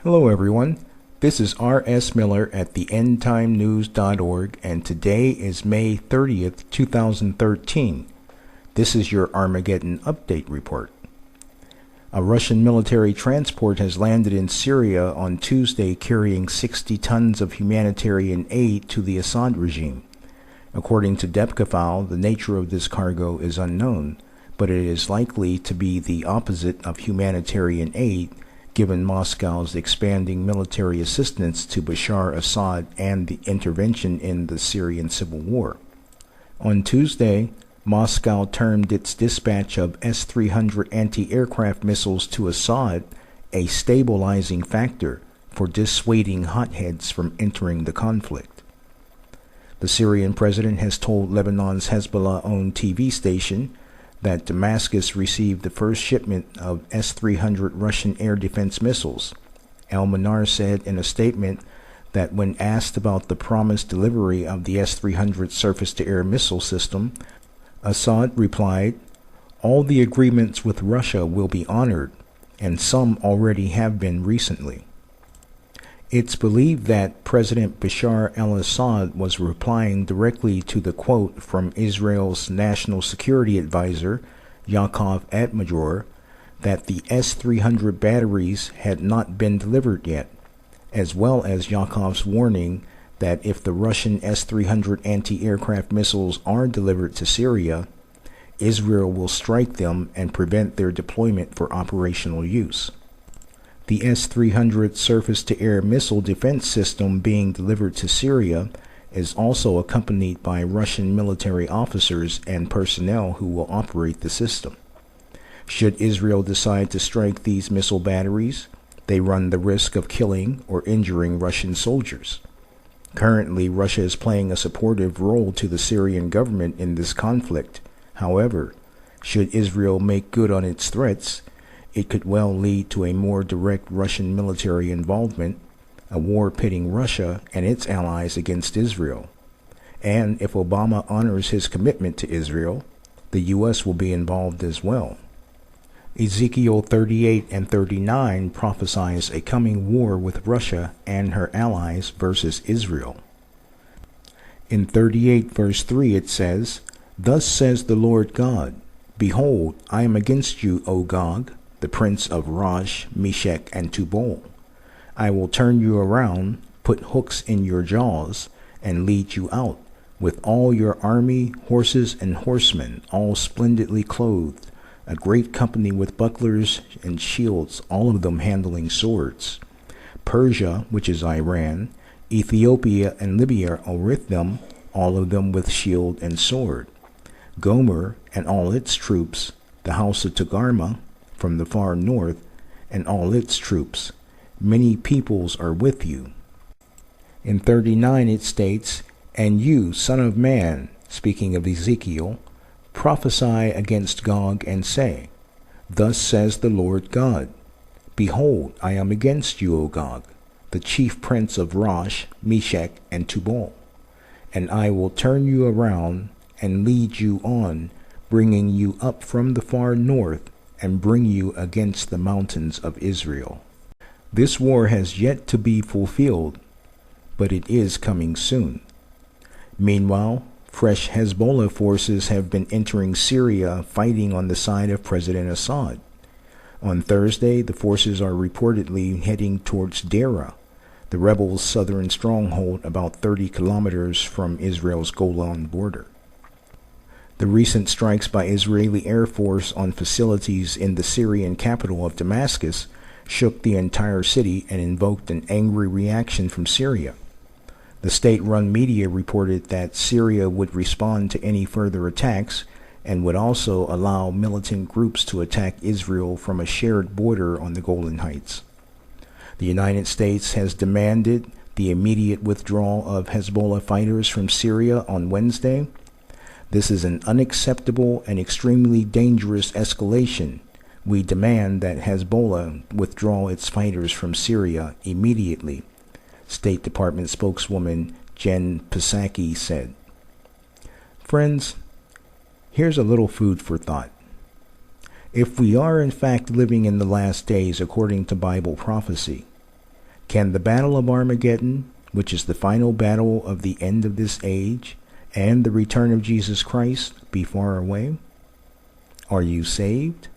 Hello everyone, this is R.S. Miller at the endtimenews.org and today is May 30th, 2013. This is your Armageddon update report. A Russian military transport has landed in Syria on Tuesday carrying 60 tons of humanitarian aid to the Assad regime. According to Depkafal, the nature of this cargo is unknown, but it is likely to be the opposite of humanitarian aid given Moscow's expanding military assistance to Bashar Assad and the intervention in the Syrian civil war. On Tuesday, Moscow termed its dispatch of S-300 anti-aircraft missiles to Assad a stabilizing factor for dissuading hotheads from entering the conflict. The Syrian president has told Lebanon's Hezbollah-owned TV station that Damascus received the first shipment of S-300 Russian air defense missiles. Al-Manar said in a statement that when asked about the promised delivery of the S-300 surface-to-air missile system, Assad replied, "All the agreements with Russia will be honored, and some already have been recently." It's believed that President Bashar al-Assad was replying directly to the quote from Israel's National Security Advisor, Yaakov Atmajor, that the S-300 batteries had not been delivered yet, as well as Yaakov's warning that if the Russian S-300 anti-aircraft missiles are delivered to Syria, Israel will strike them and prevent their deployment for operational use. The S-300 surface-to-air missile defense system being delivered to Syria is also accompanied by Russian military officers and personnel who will operate the system. Should Israel decide to strike these missile batteries, they run the risk of killing or injuring Russian soldiers. Currently, Russia is playing a supportive role to the Syrian government in this conflict. However, should Israel make good on its threats, it could well lead to a more direct Russian military involvement, a war pitting Russia and its allies against Israel. And if Obama honors his commitment to Israel, the U.S. will be involved as well. Ezekiel 38 and 39 prophesies a coming war with Russia and her allies versus Israel. In 38 verse 3 it says, "Thus says the Lord God, Behold, I am against you, O Gog, the prince of Rosh, Meshech, and Tubal. I will turn you around, put hooks in your jaws, and lead you out, with all your army, horses, and horsemen, all splendidly clothed, a great company with bucklers and shields, all of them handling swords. Persia, which is Iran, Ethiopia, and Libya are with them, all of them with shield and sword. Gomer and all its troops, the house of Togarmah, from the far north, and all its troops. Many peoples are with you." In 39 it states, "And you, son of man," speaking of Ezekiel, "prophesy against Gog and say, Thus says the Lord God, Behold, I am against you, O Gog, the chief prince of Rosh, Meshech, and Tubal, and I will turn you around and lead you on, bringing you up from the far north, and bring you against the mountains of Israel." This war has yet to be fulfilled, but it is coming soon. Meanwhile, fresh Hezbollah forces have been entering Syria, fighting on the side of President Assad. On Thursday, the forces are reportedly heading towards Deraa, the rebels' southern stronghold about 30 kilometers from Israel's Golan border. The recent strikes by Israeli Air Force on facilities in the Syrian capital of Damascus shook the entire city and invoked an angry reaction from Syria. The state-run media reported that Syria would respond to any further attacks and would also allow militant groups to attack Israel from a shared border on the Golan Heights. The United States has demanded the immediate withdrawal of Hezbollah fighters from Syria on Wednesday. This is an unacceptable and extremely dangerous escalation. We demand that Hezbollah withdraw its fighters from Syria immediately, State Department spokeswoman Jen Psaki said. Friends, here's a little food for thought. If we are in fact living in the last days according to Bible prophecy, Can the battle of Armageddon, which is the final battle of the end of this age, and the return of Jesus Christ be far away? Are you saved?